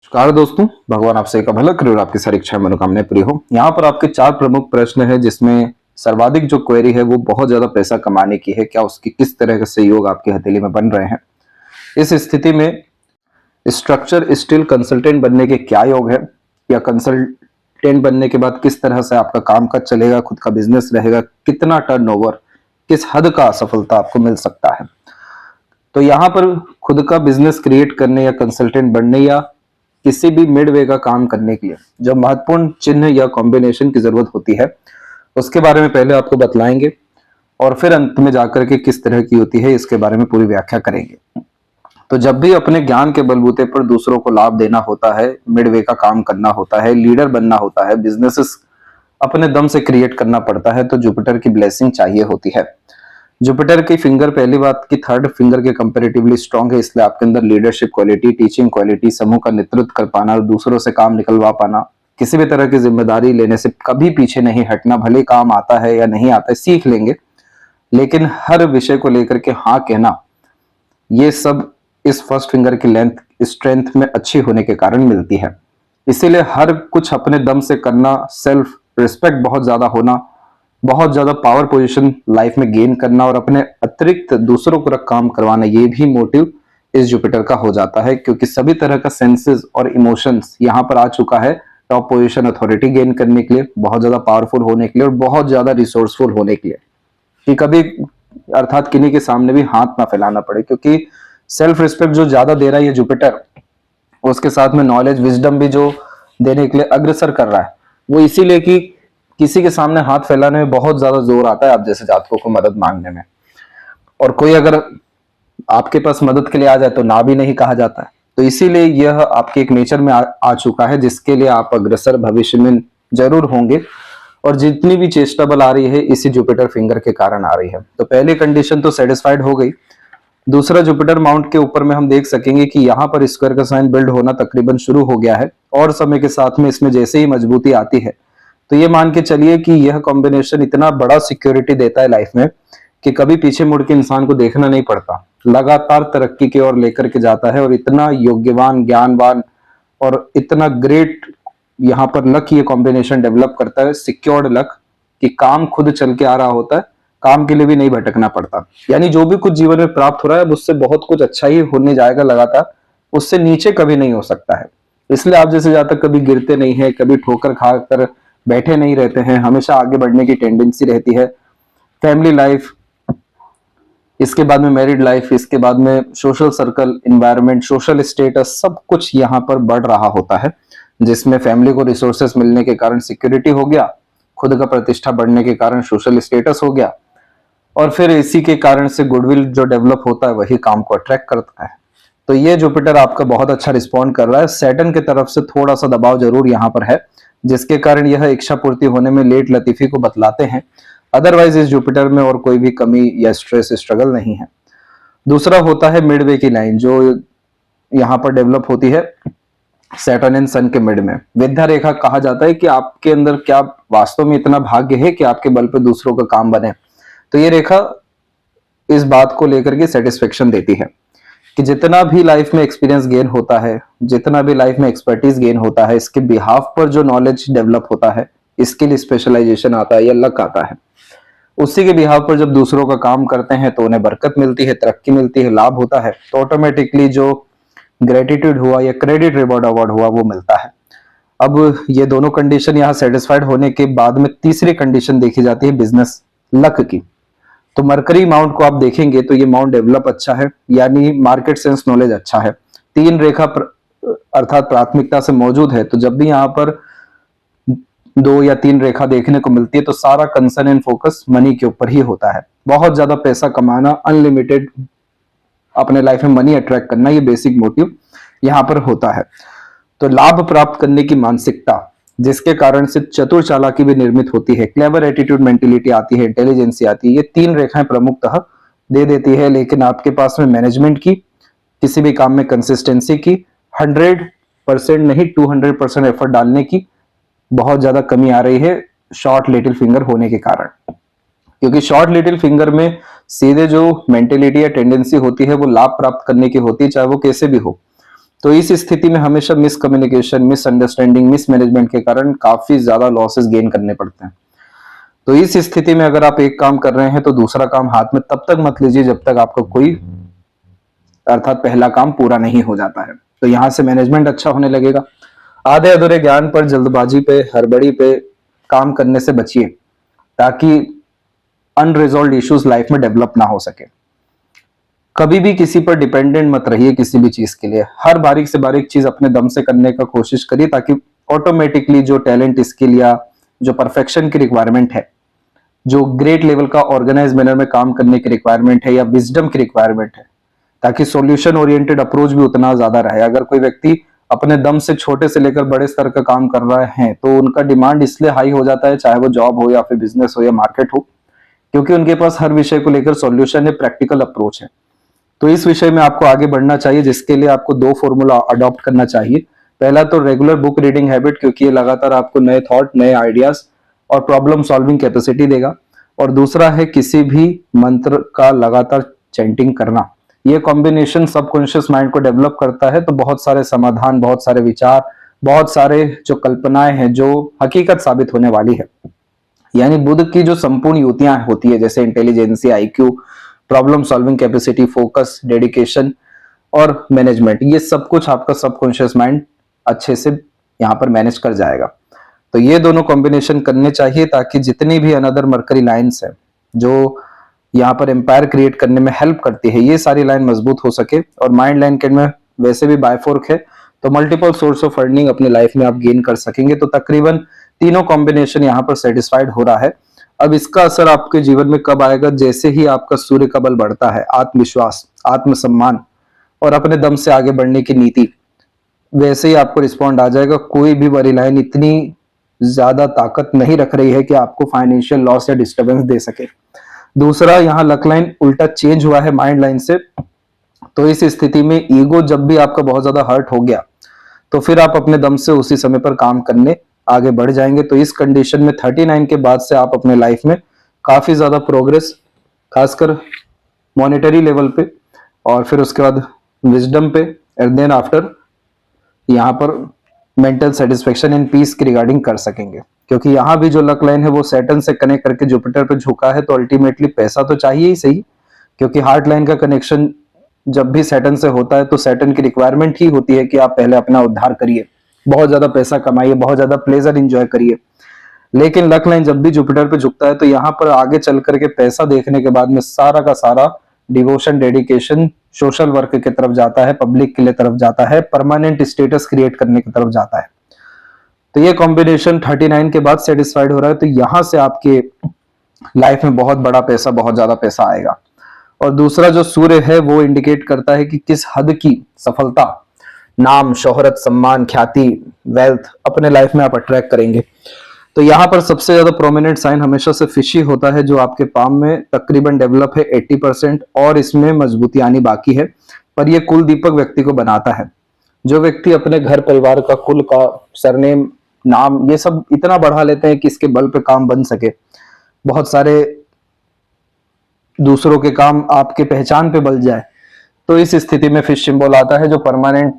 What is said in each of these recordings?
नमस्कार दोस्तों, भगवान आप सभी का भला करे और आपकी सारी इच्छाएं मनोकामनाएं पूरी हो। यहाँ पर आपके 4 प्रमुख प्रश्न है जिसमें सर्वाधिक जो क्वेरी है वो बहुत ज्यादा पैसा कमाने की है। क्या उसकी किस तरह के सहयोग आपकी हथेली में बन रहे हैं? इस स्थिति में स्ट्रक्चर स्टील कंसल्टेंट बनने के क्या योग है, या कंसल्टेंट बनने के बाद किस तरह से आपका कामकाज चलेगा, खुद का बिजनेस रहेगा, कितना टर्नओवर, किस हद का सफलता आपको मिल सकता है। तो यहाँ पर खुद का बिजनेस क्रिएट करने या कंसल्टेंट बनने या किसी भी मिडवे का काम करने के लिए जो महत्वपूर्ण चिन्ह या कॉम्बिनेशन की जरूरत होती है उसके बारे में पहले आपको बतलाएंगे और फिर अंत में जाकर के किस तरह की होती है इसके बारे में पूरी व्याख्या करेंगे। तो जब भी अपने ज्ञान के बलबूते पर दूसरों को लाभ देना होता है, मिडवे का काम करना होता है, लीडर बनना होता है, बिजनेसेस अपने दम से क्रिएट करना पड़ता है, तो जुपिटर की ब्लेसिंग चाहिए होती है। जुपिटर की फिंगर पहली बात की थर्ड फिंगर के कंपैरेटिवली स्ट्रांग है, इसलिए आपके अंदर लीडरशिप क्वालिटी, टीचिंग क्वालिटी, समूह का नेतृत्व कर पाना और दूसरों से काम निकलवा पाना, किसी भी तरह की जिम्मेदारी लेने से कभी पीछे नहीं हटना, भले काम आता है या नहीं आता है सीख लेंगे, लेकिन हर विषय को लेकर के हाँ कहना, ये सब इस फर्स्ट फिंगर की लेंथ स्ट्रेंथ में अच्छी होने के कारण मिलती है। इसीलिए हर कुछ अपने दम से करना, सेल्फ रिस्पेक्ट बहुत ज्यादा होना, बहुत ज्यादा पावर पोजीशन लाइफ में गेन करना और अपने अतिरिक्त दूसरों को काम करवाना, ये भी मोटिव इस जुपिटर का हो जाता है, क्योंकि सभी तरह का सेंसेस और इमोशंस यहाँ पर आ चुका है टॉप पोजीशन अथॉरिटी गेन करने के लिए, बहुत ज्यादा पावरफुल होने के लिए और बहुत ज्यादा रिसोर्सफुल होने के लिए, कि कभी अर्थात किन्हीं के सामने भी हाथ ना फैलाना पड़े, क्योंकि सेल्फ रिस्पेक्ट जो ज्यादा दे रहा है ये जुपिटर, उसके साथ में नॉलेज विजडम भी जो देने के लिए अग्रसर कर रहा है, वो इसीलिए कि किसी के सामने हाथ फैलाने में बहुत ज्यादा जोर आता है आप जैसे जातकों को मदद मांगने में, और कोई अगर आपके पास मदद के लिए आ जाए तो ना भी नहीं कहा जाता है। तो इसीलिए यह आपके एक नेचर में आ चुका है, जिसके लिए आप अग्रसर भविष्य में जरूर होंगे, और जितनी भी चेष्टा बल आ रही है इसी जुपिटर फिंगर के कारण आ रही है। तो पहली कंडीशन तो सेटिस्फाइड हो गई। दूसरा, जुपिटर माउंट के ऊपर में हम देख सकेंगे कि यहाँ पर स्क्वायर का साइन बिल्ड होना तकरीबन शुरू हो गया है, और समय के साथ में इसमें जैसे ही मजबूती आती है तो ये मान के चलिए कि यह कॉम्बिनेशन इतना बड़ा सिक्योरिटी देता है लाइफ में कि कभी पीछे मुड़ के इंसान को देखना नहीं पड़ता, लगातार तरक्की की ओर लेकर के जाता है, और इतना योग्यवान, ज्ञानवान और इतना ग्रेट यहाँ पर लक ये कॉम्बिनेशन डेवलप करता है, सिक्योर्ड लक, कि काम खुद चल के आ रहा होता है, काम के लिए भी नहीं भटकना पड़ता। यानी जो भी कुछ जीवन में प्राप्त हो रहा है उससे बहुत कुछ अच्छा ही होने जाएगा लगातार, उससे नीचे कभी नहीं हो सकता है। इसलिए आप जैसे जातक कभी गिरते नहीं है, कभी ठोकर खाकर बैठे नहीं रहते हैं, हमेशा आगे बढ़ने की टेंडेंसी रहती है। फैमिली लाइफ, इसके बाद में मैरिड लाइफ, इसके बाद में social circle, environment, social status, सब कुछ यहाँ पर बढ़ रहा होता है, जिसमें फैमिली को रिसोर्सेस मिलने के कारण सिक्योरिटी हो गया, खुद का प्रतिष्ठा बढ़ने के कारण सोशल स्टेटस हो गया, और फिर इसी के कारण से गुडविल जो डेवलप होता है वही काम को अट्रैक्ट करता है। तो ये जुपिटर आपका बहुत अच्छा रिस्पॉन्ड कर रहा है। सैटर्न की तरफ से थोड़ा सा दबाव जरूर यहाँ पर है, जिसके कारण यह इच्छा पूर्ति होने में लेट लतीफी को बतलाते हैं। अदरवाइज इस जुपिटर में और कोई भी कमी या स्ट्रेस स्ट्रगल नहीं है। दूसरा होता है मिडवे की लाइन, जो यहाँ पर डेवलप होती है सैटर्न एंड सन के मिड में। विद्या रेखा कहा जाता है कि आपके अंदर क्या वास्तव में इतना भाग्य है कि आपके बल पे दूसरों का काम बने। तो ये रेखा इस बात को लेकर के सेटिस्फेक्शन देती है कि जितना भी लाइफ में एक्सपीरियंस गेन होता है, जितना भी लाइफ में एक्सपर्टीज गेन होता है, इसके बिहाफ पर जो नॉलेज डेवलप होता है, इसके लिए स्पेशलाइजेशन आता है या लक आता है, उसी के बिहाफ पर जब दूसरों का काम करते हैं तो उन्हें बरकत मिलती है, तरक्की मिलती है, लाभ होता है, तो ऑटोमेटिकली जो ग्रेटिट्यूड हुआ या क्रेडिट रिवॉर्ड अवार्ड हुआ वो मिलता है। अब ये दोनों कंडीशन यहाँ सेटिस्फाइड होने के बाद में तीसरी कंडीशन देखी जाती है बिजनेस लक की। तो मरकरी माउंट को आप देखेंगे तो ये माउंट डेवलप अच्छा है, यानी मार्केट सेंस नॉलेज अच्छा है, 3 रेखा अर्थात प्राथमिकता से मौजूद है। तो जब भी यहाँ पर 2 या 3 रेखा देखने को मिलती है तो सारा कंसर्न एंड फोकस मनी के ऊपर ही होता है। बहुत ज्यादा पैसा कमाना, अनलिमिटेड अपने लाइफ में मनी अट्रैक्ट करना, ये बेसिक मोटिव यहाँ पर होता है। तो लाभ प्राप्त करने की मानसिकता, जिसके कारण से चतुर चालाकी भी निर्मित होती है, क्लेवर एटीट्यूड मेंटेलिटी आती है, इंटेलिजेंसी आती है, ये 3 रेखाएं प्रमुखतः दे देती है। लेकिन आपके पास में मैनेजमेंट की, किसी भी काम में कंसिस्टेंसी की, 100% नहीं 200% एफर्ट डालने की बहुत ज्यादा कमी आ रही है शॉर्ट लिटिल फिंगर होने के कारण। क्योंकि शॉर्ट लिटिल फिंगर में सीधे जो मेंटेलिटी या टेंडेंसी होती है वो लाभ प्राप्त करने की होती है, चाहे वो कैसे भी हो। तो इस स्थिति में हमेशा मिसकम्युनिकेशन, मिसअंडरस्टैंडिंग, मिसमैनेजमेंट के कारण काफी ज्यादा लॉसेस गेन करने पड़ते हैं। तो इस स्थिति में अगर आप एक काम कर रहे हैं तो दूसरा काम हाथ में तब तक मत लीजिए जब तक आपका कोई, अर्थात पहला काम पूरा नहीं हो जाता है। तो यहां से मैनेजमेंट अच्छा होने लगेगा। आधे अधूरे ज्ञान पर, जल्दबाजी पे, हड़बड़ी पे काम करने से बचिए ताकि अनरिजॉल्व इश्यूज लाइफ में डेवलप ना हो सके। कभी भी किसी पर डिपेंडेंट मत रहिए किसी भी चीज के लिए। हर बारीक से बारीक चीज अपने दम से करने का कोशिश करिए ताकि ऑटोमेटिकली जो टैलेंट, स्किल या जो परफेक्शन की रिक्वायरमेंट है, जो ग्रेट लेवल का ऑर्गेनाइज मैनर में काम करने की रिक्वायरमेंट है या विजडम की रिक्वायरमेंट है, ताकि सॉल्यूशन ओरिएंटेड अप्रोच भी उतना ज्यादा रहे। अगर कोई व्यक्ति अपने दम से छोटे से लेकर बड़े स्तर का काम कर रहे हैं तो उनका डिमांड इसलिए हाई हो जाता है, चाहे वो जॉब हो या फिर बिजनेस हो या मार्केट हो, क्योंकि उनके पास हर विषय को लेकर सॉल्यूशन है, प्रैक्टिकल अप्रोच है। तो इस विषय में आपको आगे बढ़ना चाहिए, जिसके लिए आपको 2 फॉर्मूला अडॉप्ट करना चाहिए। पहला तो रेगुलर बुक रीडिंग हैबिट, क्योंकि ये लगातार आपको नए थॉट, नए आइडियाज और प्रॉब्लम सॉल्विंग कैपेसिटी देगा। और दूसरा है किसी भी मंत्र का लगातार चैंटिंग करना। ये कॉम्बिनेशन सबकॉन्शियस माइंड को डेवलप करता है, तो बहुत सारे समाधान, बहुत सारे विचार, बहुत सारे जो कल्पनाएं हैं जो हकीकत साबित होने वाली है। यानी बुद्ध की जो संपूर्ण युतियां होती है, जैसे intelligency, IQ, problem solving capacity, focus, dedication और मैनेजमेंट, ये सब कुछ आपका सबकॉन्शियस माइंड अच्छे से यहाँ पर मैनेज कर जाएगा। तो ये दोनों कॉम्बिनेशन करने चाहिए ताकि जितनी भी अनदर मरकरी लाइंस है जो यहाँ पर एम्पायर क्रिएट करने में हेल्प करती है, ये सारी लाइन मजबूत हो सके। और माइंड लाइन के में वैसे भी बायफोर्क है, तो मल्टीपल सोर्स ऑफ अर्निंग अपनी लाइफ में आप गेन कर सकेंगे। तो तकरीबन तीनों कॉम्बिनेशन यहाँ पर सेटिस्फाइड हो रहा है। अब इसका असर आपके जीवन में कब आएगा? जैसे ही आपका सूर्य का बल बढ़ता है, आत्मविश्वास, आत्मसम्मान और अपने दम से आगे बढ़ने की नीति, वैसे ही आपको रिस्पॉन्ड आ जाएगा। कोई भी बड़ी लाइन इतनी ज्यादा ताकत नहीं रख रही है कि आपको फाइनेंशियल लॉस या डिस्टर्बेंस दे सके। दूसरा, यहाँ लक लाइन उल्टा चेंज हुआ है माइंड लाइन से, तो इस स्थिति में ईगो जब भी आपका बहुत ज्यादा हर्ट हो गया तो फिर आप अपने दम से उसी समय पर काम करने आगे बढ़ जाएंगे। तो इस कंडीशन में 39 के बाद से आप अपने लाइफ में काफी ज्यादा प्रोग्रेस, खासकर मॉनेटरी लेवल पे और फिर उसके बाद विजडम पे, एंड देन आफ्टर यहाँ पर मेंटल सेटिस्फेक्शन एंड पीस की रिगार्डिंग कर सकेंगे। क्योंकि यहाँ भी जो लक लाइन है वो सैटर्न से कनेक्ट करके जुपिटर पे झुका है, तो अल्टीमेटली पैसा तो चाहिए ही सही, क्योंकि हार्ट लाइन का कनेक्शन जब भी सैटर्न से होता है तो सैटर्न की रिक्वायरमेंट ही होती है कि आप पहले अपना उद्धार करिए, बहुत ज्यादा पैसा कमाइए, बहुत ज्यादा प्लेजर इंजॉय करिए। लेकिन लक लाइन जब भी जुपिटर पे झुकता है तो यहाँ पर आगे चल करके पैसा देखने के बाद में सारा का सारा डिवोशन, डेडिकेशन, सोशल वर्क की तरफ जाता है, पब्लिक के लिए तरफ जाता है, परमानेंट स्टेटस क्रिएट करने की तरफ जाता है। तो ये कॉम्बिनेशन 39 के बाद सेटिस्फाइड हो रहा है, तो यहां से आपके लाइफ में बहुत बड़ा पैसा, बहुत ज्यादा पैसा आएगा। और दूसरा जो सूर्य है वो इंडिकेट करता है कि किस हद की सफलता, नाम, शोहरत, सम्मान, ख्याति, वेल्थ अपने लाइफ में आप अट्रैक्ट करेंगे। तो यहाँ पर सबसे ज्यादा प्रोमिनेंट साइन हमेशा से फिशी होता है, जो आपके पाम में तकरीबन डेवलप है 80% और इसमें मजबूती आनी बाकी है। पर यह कुल दीपक व्यक्ति को बनाता है। जो व्यक्ति अपने घर परिवार का, कुल का, सरनेम, नाम, ये सब इतना बढ़ा लेते हैं कि इसके बल पे काम बन सके, बहुत सारे दूसरों के काम आपके पहचान पे बल जाए, तो इस स्थिति में फिश सिंबल आता है जो परमानेंट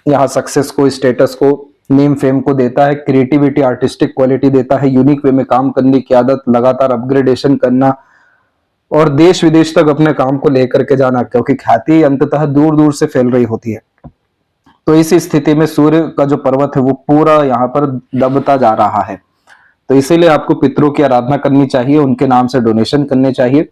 यहाँ सक्सेस को, स्टेटस को, नेम फेम को देता है, क्रिएटिविटी, आर्टिस्टिक क्वालिटी देता है, यूनिक वे में काम करने की आदत, लगातार अपग्रेडेशन करना और देश विदेश तक अपने काम को लेकर के जाना, क्योंकि ख्याति अंततः दूर दूर से फैल रही होती है। तो इस स्थिति में सूर्य का जो पर्वत है वो पूरा यहाँ पर दबता जा रहा है। तो इसीलिए आपको पितरों की आराधना करनी चाहिए, उनके नाम से डोनेशन करने चाहिए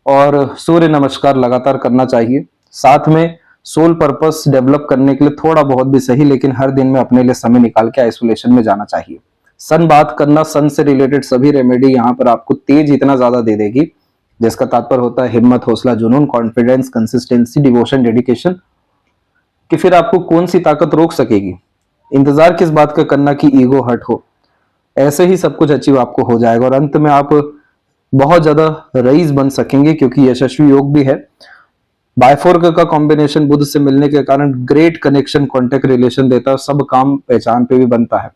और सूर्य नमस्कार लगातार करना चाहिए। साथ में सोल पर्पस डेवलप करने के लिए थोड़ा बहुत भी सही, लेकिन हर दिन में अपने लिए समय निकाल के आइसोलेशन में जाना चाहिए। सन बात करना, सन से रिलेटेड सभी रेमेडी यहाँ पर आपको तेज इतना ज्यादा दे देगी, जिसका तात्पर्य होता है हिम्मत, हौसला, जुनून, कॉन्फिडेंस, कंसिस्टेंसी, डिवोशन, डेडिकेशन, कि फिर आपको कौन सी ताकत रोक सकेगी। इंतजार किस बात का करना कि ईगो हर्ट हो, ऐसे ही सब कुछ अचीव आपको हो जाएगा और अंत में आप बहुत ज्यादा रईस बन सकेंगे, क्योंकि यशस्वी योग भी है। बायफोर्क का कॉम्बिनेशन बुध से मिलने के कारण ग्रेट कनेक्शन, कॉन्टेक्ट, रिलेशन देता है, सब काम पहचान पे भी बनता है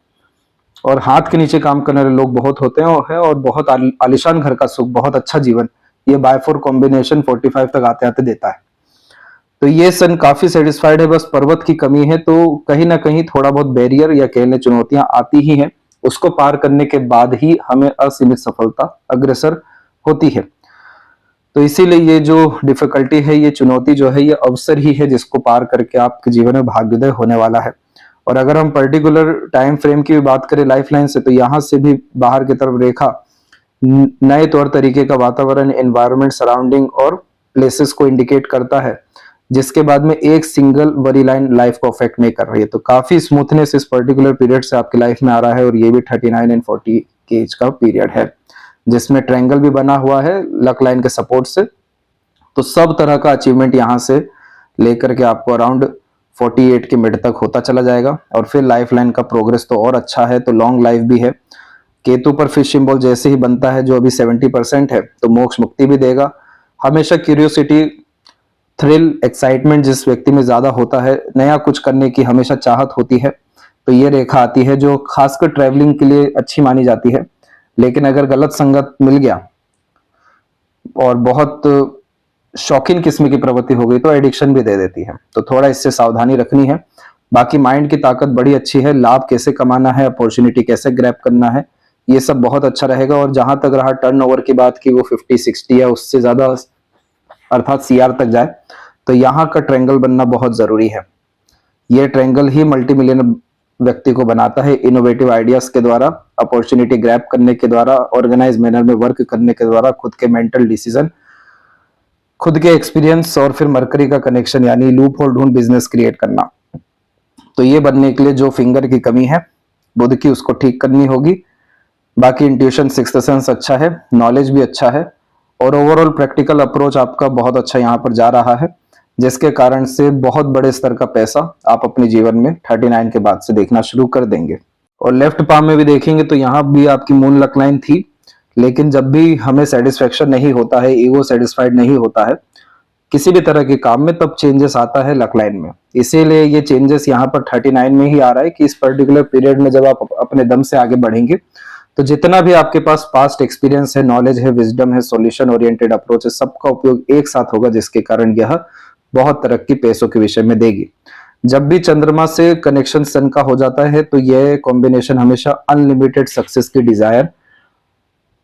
और हाथ के नीचे काम करने वाले लोग बहुत होते हैं और बहुत आलिशान घर का सुख, बहुत अच्छा जीवन ये बायफोर्क कॉम्बिनेशन 45 तक आते आते देता है। तो ये सन काफी सेटिस्फाइड है, बस पर्वत की कमी है, तो कहीं ना कहीं थोड़ा बहुत बैरियर या कह लें चुनौतियां आती ही हैं। उसको पार करने के बाद ही हमें असीमित सफलता अग्रसर होती है। तो इसीलिए ये जो डिफिकल्टी है, ये चुनौती जो है, ये अवसर ही है जिसको पार करके आपके जीवन में भाग्योदय होने वाला है। और अगर हम पर्टिकुलर टाइम फ्रेम की भी बात करें लाइफ लाइन से, तो यहाँ से भी बाहर की तरफ रेखा नए तौर तरीके का वातावरण, एनवायरनमेंट, सराउंडिंग और प्लेसेस को इंडिकेट करता है, जिसके बाद में एक सिंगल बड़ी लाइन लाइफ को अफेक्ट नहीं कर रही है। तो काफी स्मूथनेस इस पर्टिकुलर पीरियड से आपकी लाइफ में आ रहा है, और ये भी 39 एंड 40 के एज का पीरियड है, जिसमें ट्रायंगल भी बना हुआ है लक लाइन के सपोर्ट से। तो सब तरह का अचीवमेंट यहाँ से लेकर के आपको अराउंड 48 के मिड तक होता चला जाएगा। और फिर लाइफ लाइन का प्रोग्रेस तो और अच्छा है, तो लॉन्ग लाइफ भी है। केतु पर फिश सिंबल जैसे ही बनता है, जो अभी 70% है, तो मोक्ष मुक्ति भी देगा। हमेशा क्यूरियोसिटी, थ्रिल, एक्साइटमेंट जिस व्यक्ति में ज्यादा होता है, नया कुछ करने की हमेशा चाहत होती है, तो ये रेखा आती है जो खासकर ट्रैवलिंग के लिए अच्छी मानी जाती है। लेकिन अगर गलत संगत मिल गया और बहुत शौकीन किस्म की प्रवृत्ति हो गई, तो एडिक्शन भी दे देती है। तो थोड़ा इससे सावधानी रखनी है। बाकी माइंड की ताकत बड़ी अच्छी है, लाभ कैसे कमाना है, अपॉर्चुनिटी कैसे ग्रैब करना है, ये सब बहुत अच्छा रहेगा। और जहां तक रहा टर्नओवर की बात की, वो 50-60 या उससे ज्यादा अर्थात CR तक जाए, तो यहाँ का ट्रायंगल बनना बहुत जरूरी है। ये ट्रायंगल ही मल्टी मिलियनर व्यक्ति को बनाता है, इनोवेटिव आइडियाज के द्वारा, अपॉर्चुनिटी ग्रैब करने के द्वारा, ऑर्गेनाइज मैनर में वर्क करने के द्वारा, खुद के मेंटल डिसीजन, खुद के एक्सपीरियंस, और फिर मरकरी का कनेक्शन यानी लूप होल ढूंढ बिजनेस क्रिएट करना। तो ये बनने के लिए जो फिंगर की कमी है बुध की, उसको ठीक करनी होगी। बाकी इंट्यूशन, सिक्स्थ सेंस अच्छा है, नॉलेज भी अच्छा है, और ओवरऑल प्रैक्टिकल अप्रोच आपका बहुत अच्छा यहाँ पर जा रहा है, जिसके कारण से बहुत बड़े स्तर का पैसा आप अपने जीवन में 39 के बाद से देखना शुरू कर देंगे। और लेफ्ट पाम में भी देखेंगे तो यहाँ भी आपकी मून लक लाइन थी, लेकिन जब भी हमें सेटिस्फेक्शन नहीं होता है, ईगो सेटिस्फाइड नहीं होता है किसी भी तरह के काम में, तब चेंजेस आता है लक लाइन में। इसीलिए ये चेंजेस यहाँ पर 39 में ही आ रहा है कि इस पर्टिकुलर पीरियड में जब आप अपने दम से आगे बढ़ेंगे, तो जितना भी आपके पास पास्ट एक्सपीरियंस है, नॉलेज है, विजडम है, सॉल्यूशन ओरिएंटेड अप्रोच है, सबका उपयोग एक साथ होगा, जिसके कारण यह बहुत तरक्की पैसों के विषय में देगी। जब भी चंद्रमा से कनेक्शन सन का हो जाता है, तो यह कॉम्बिनेशन हमेशा अनलिमिटेड सक्सेस की डिजायर,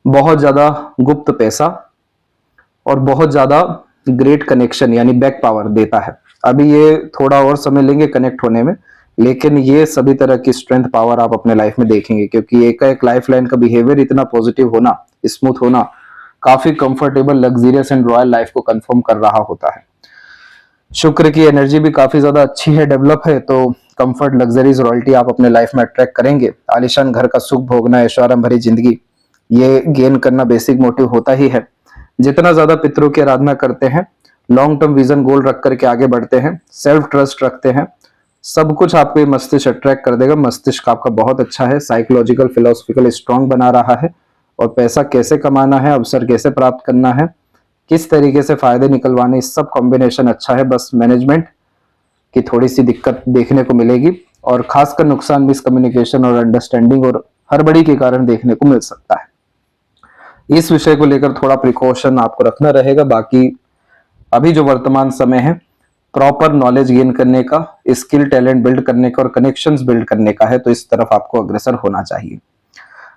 बहुत ज्यादा गुप्त पैसा और बहुत ज्यादा ग्रेट कनेक्शन यानी बैक पावर देता है। अभी ये थोड़ा और समय लेंगे कनेक्ट होने में, लेकिन ये सभी तरह की स्ट्रेंथ पावर आप अपने लाइफ में देखेंगे, क्योंकि एक लाइफ लाइन का बिहेवियर इतना पॉजिटिव होना, स्मूथ होना, काफी comfortable, luxurious and royal life को कंफर्म कर रहा होता है। शुक्र की एनर्जी भी काफी ज्यादा अच्छी है, डेवलप है, तो कंफर्ट, लग्जरीज, रॉयल्टी आप अपने लाइफ में अट्रैक्ट करेंगे। आलिशान घर का सुख भोगना, ऐशोआराम भरी जिंदगी, ये गेन करना बेसिक मोटिव होता ही है। जितना ज्यादा पितरों की आराधना करते हैं, लॉन्ग टर्म विजन गोल रख करके आगे बढ़ते हैं, सेल्फ ट्रस्ट रखते हैं, सब कुछ आपको ये मस्तिष्क अट्रैक्ट कर देगा। मस्तिष्क आपका बहुत अच्छा है, साइकोलॉजिकल, फिलोसफिकल स्ट्रांग बना रहा है, और पैसा कैसे कमाना है, अवसर कैसे प्राप्त करना है, किस तरीके से फायदे निकलवाने, सब कॉम्बिनेशन अच्छा है। बस मैनेजमेंट की थोड़ी सी दिक्कत देखने को मिलेगी, और खासकर नुकसान मिसकम्युनिकेशन और अंडरस्टैंडिंग और हड़बड़ी के कारण देखने को मिल सकता है। इस विषय को लेकर थोड़ा प्रिकॉशन आपको रखना रहेगा। बाकी अभी जो वर्तमान समय है, प्रॉपर नॉलेज गेन करने का, स्किल टैलेंट बिल्ड करने का और कनेक्शंस बिल्ड करने का है, तो इस तरफ आपको अग्रसर होना चाहिए।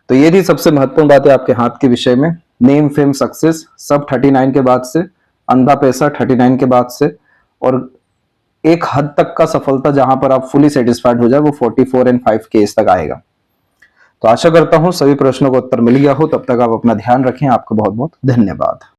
तो ये थी सबसे महत्वपूर्ण बात है आपके हाथ के विषय में। नेम, फेम, सक्सेस सब 39 के बाद से, अंधा पैसा 39 के बाद से, और एक हद तक का सफलता जहां पर आप फुली सेटिस्फाइड हो जाए, वो 44 एंड 5 के एज तक आएगा। तो आशा करता हूं सभी प्रश्नों का उत्तर मिल गया हो। तब तक आप अपना ध्यान रखें। आपका बहुत बहुत धन्यवाद।